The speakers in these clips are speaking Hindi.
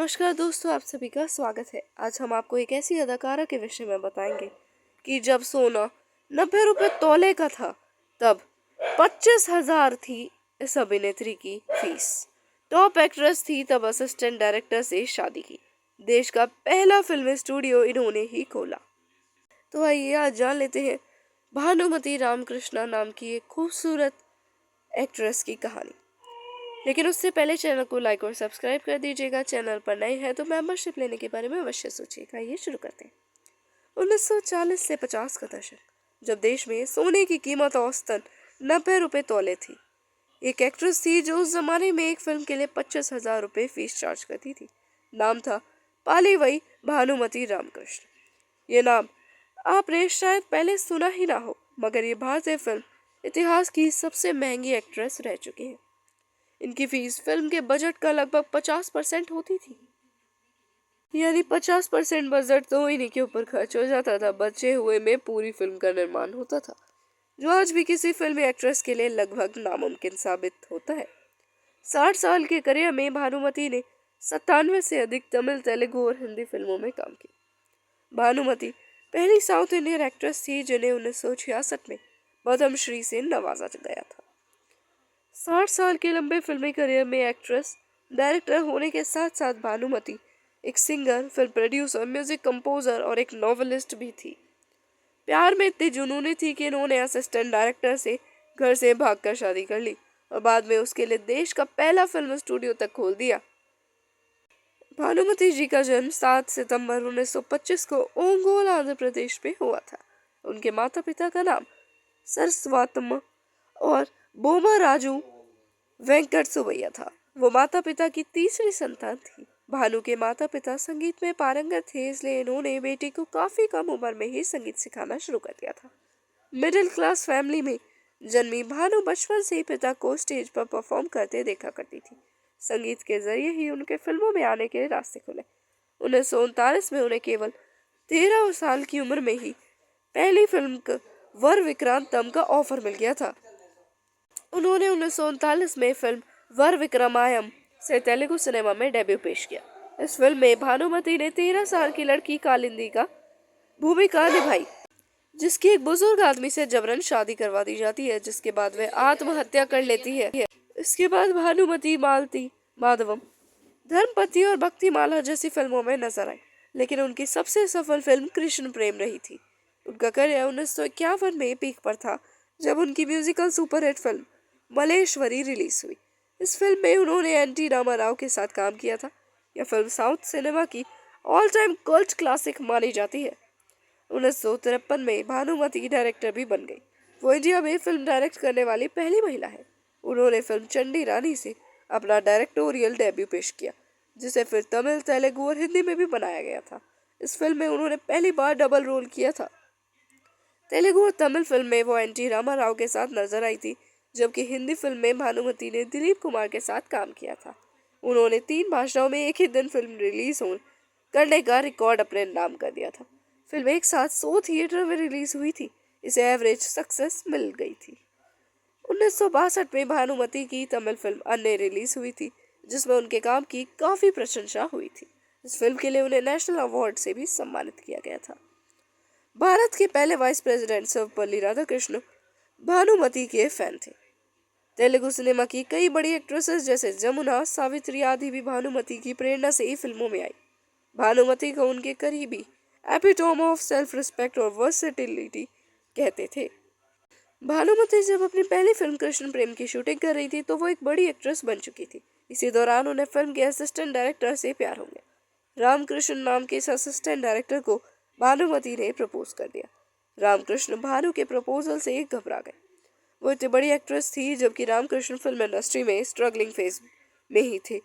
नमस्कार दोस्तों, आप सभी का स्वागत है। आज हम आपको एक ऐसी अदाकारा के विषय में बताएंगे कि जब सोना 90 रुपए तोले का था तब 25,000 थी इस अभिनेत्री की फीस। टॉप एक्ट्रेस थी तब असिस्टेंट डायरेक्टर से शादी की। देश का पहला फिल्म स्टूडियो इन्होंने ही खोला। तो आइए आज जान लेते हैं भानुमति रामकृष्णा नाम की एक खूबसूरत एक्ट्रेस की कहानी। लेकिन उससे पहले चैनल को लाइक और सब्सक्राइब कर दीजिएगा। चैनल पर नए हैं तो मेंबरशिप लेने के बारे में अवश्य सोचिएगा। ये शुरू करते हैं। 1940 से 50 का दशक, जब देश में सोने की कीमत औसतन 90 रुपए तौले थी। एक एक्ट्रेस थी जो उस जमाने में एक फिल्म के लिए 25,000 रुपए फीस चार्ज करती थी। नाम था पालीवई भानुमति रामकृष्ण। ये नाम आपने शायद पहले सुना ही ना हो, मगर ये भारतीय फिल्म इतिहास की सबसे महंगी एक्ट्रेस रह चुकी है। इनकी फीस फिल्म के बजट का लगभग 50% होती थी, यानी 50% बजट तो इन्हीं के ऊपर खर्च हो जाता था। बचे हुए में पूरी फिल्म का निर्माण होता था, जो आज भी किसी फिल्मी एक्ट्रेस के लिए लगभग नामुमकिन साबित होता है। 60 साल के करियर में भानुमति ने 97 से अधिक तमिल, तेलुगु और हिंदी फिल्मों में काम किया। भानुमति पहली साउथ इंडियन एक्ट्रेस थी जिन्हें 1966 में पद्मश्री से नवाजा गया था। 60 साल के लंबे फिल्मी करियर में एक्ट्रेस, डायरेक्टर होने के साथ साथ भानुमति एक singer, film producer, music composer और एक नॉवेलिस्ट भी थी। प्यार में इतनी जुनूनी थी कि इन्होंने असिस्टेंट डायरेक्टर से घर से भागकर शादी कर ली और बाद में उसके लिए देश का पहला फिल्म स्टूडियो तक खोल दिया। भानुमति जी का जन्म 7 सितंबर 1925 को ओंगोल, आंध्र प्रदेश में हुआ था। उनके माता पिता का नाम सरस्वतम्मा और बोमा राजू वेंकट सुवैया था। वो माता पिता की तीसरी संतान थी। भानु के माता पिता संगीत में पारंगत थे, इसलिए इन्होंने बेटी को काफी कम उम्र में ही संगीत सिखाना शुरू कर दिया था। मिडिल क्लास फैमिली में जन्मी भानु बचपन से ही पिता को स्टेज पर परफॉर्म करते देखा करती थी। संगीत के जरिए ही उनके फिल्मों में आने के रास्ते खुले। 1939 में उन्हें केवल 13 साल की उम्र में ही पहली फिल्म वर विक्रांतम का ऑफर मिल गया था। उन्होंने 1939 में फिल्म वर विक्रमायम से तेलुगु सिनेमा में डेब्यू पेश किया। इस फिल्म में भानुमति ने 13 साल की लड़की कालिंदी का भूमिका निभाई, जिसकी एक बुजुर्ग आदमी से जबरन शादी करवा दी जाती है, जिसके बाद वह आत्महत्या कर लेती है। इसके बाद भानुमति मालती माधवम, धर्मपति और भक्तिमाला जैसी फिल्मों में नजर आई, लेकिन उनकी सबसे सफल फिल्म कृष्ण प्रेम रही थी। उनका करियर 1951 में पीक पर था, जब उनकी musical superhit film Malleswari release हुई। इस फिल्म में उन्होंने एनटी रामाराव के साथ काम किया था। यह फिल्म साउथ सिनेमा की ऑल टाइम कल्ट क्लासिक मानी जाती है। 1953 में भानुमति डायरेक्टर भी बन गई। वो इंडिया में फिल्म डायरेक्ट करने वाली पहली महिला है। उन्होंने फिल्म चंडी रानी से अपना डायरेक्टोरियल डेब्यू पेश किया, जिसे फिर तमिल, तेलुगु और हिंदी में भी बनाया गया था। इस फिल्म में उन्होंने पहली बार डबल रोल किया था। तेलुगु और तमिल फिल्म में वो एनटी रामाराव के साथ नजर आई थी, जबकि हिंदी फिल्म में भानुमति ने दिलीप कुमार के साथ काम किया था। उन्होंने 3 भाषाओं में एक ही दिन फिल्म रिलीज करने का रिकॉर्ड अपने नाम कर दिया था। फिल्म एक साथ 100 थिएटर में रिलीज हुई थी। इसे एवरेज सक्सेस मिल गई थी। 1962 में भानुमति की तमिल फिल्म अन्य रिलीज हुई थी, जिसमें उनके काम की काफी प्रशंसा हुई थी। इस फिल्म के लिए उन्हें नेशनल अवार्ड से भी सम्मानित किया गया था। भारत के पहले वाइस प्रेसिडेंट सर्वपल्ली राधाकृष्णन भानुमति के फैन थे। तेलुगु सिनेमा की कई बड़ी एक्ट्रेसेस जैसे जमुना, सावित्री आदि भी भानुमति की प्रेरणा से ही फिल्मों में आई। भानुमति को उनके करीबी एपिटोम ऑफ सेल्फ रिस्पेक्ट और वर्सेटिलिटी कहते थे। भानुमति जब अपनी पहली फिल्म कृष्ण प्रेम की शूटिंग कर रही थी तो वो एक बड़ी एक्ट्रेस बन चुकी थी। इसी दौरान उन्हें फिल्म के असिस्टेंट डायरेक्टर से प्यार हो गया। रामकृष्ण नाम के इस असिस्टेंट डायरेक्टर को भानुमति ने प्रपोज कर दिया। रामकृष्ण भानु के प्रपोजल से घबरा गए। वो इतनी बड़ी एक्ट्रेस थी, जबकि रामकृष्ण फिल्म इंडस्ट्री में स्ट्रगलिंग फेज में ही थे।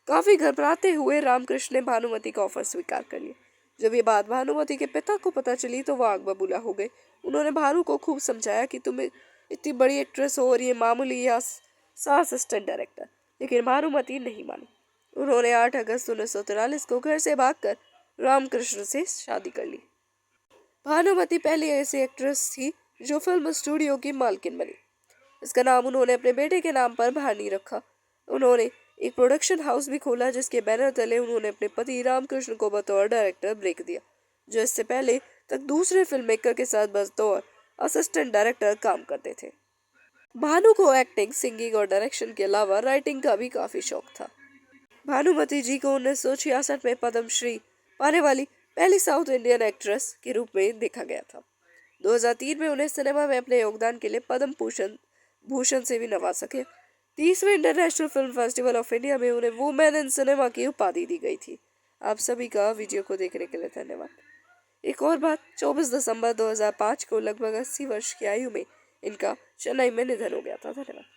काफी घबराते हुए रामकृष्ण ने भानुमति का ऑफर स्वीकार कर लिया। जब ये बात भानुमति के पिता को पता चली तो वह आग बबूला हो गए। उन्होंने भानु को खूब समझाया कि तुम इतनी बड़ी एक्ट्रेस हो और ये मामूली या सा असिस्टेंट डायरेक्टर, लेकिन भानुमति नहीं मानी। उन्होंने 8 अगस्त 1943 को घर से भागकर रामकृष्ण से शादी कर ली। भानुमति पहली ऐसी एक्ट्रेस थी जो फिल्म स्टूडियो की मालकिन बनी। इसका नाम उन्होंने अपने बेटे के नाम पर भानी रखा। उन्होंने एक प्रोडक्शन हाउस भी खोला जिसके बैनर तले उन्होंने अपने पति रामकृष्ण को बतौर डायरेक्टर ब्रेक दिया, जो इससे पहले तक दूसरे फिल्म मेकर के साथ बतौर असिस्टेंट डायरेक्टर काम करते थे। भानु को एक्टिंग, सिंगिंग और डायरेक्शन के अलावा राइटिंग का भी काफी शौक था। भानुमति जी को 1966 में पद्मश्री पाने वाली पहली साउथ इंडियन एक्ट्रेस के रूप में देखा गया था। 2003 में उन्हें सिनेमा में अपने योगदान के लिए पद्म भूषण से भी नवाजा गया। 30वें international film festival of India में उन्हें वुमेन इन सिनेमा की उपाधि दी गई थी। आप सभी का वीडियो को देखने के लिए धन्यवाद। एक और बात, 24 दिसंबर 2005 को लगभग 80 वर्ष की आयु में इनका चेन्नई में निधन हो गया था। धन्यवाद।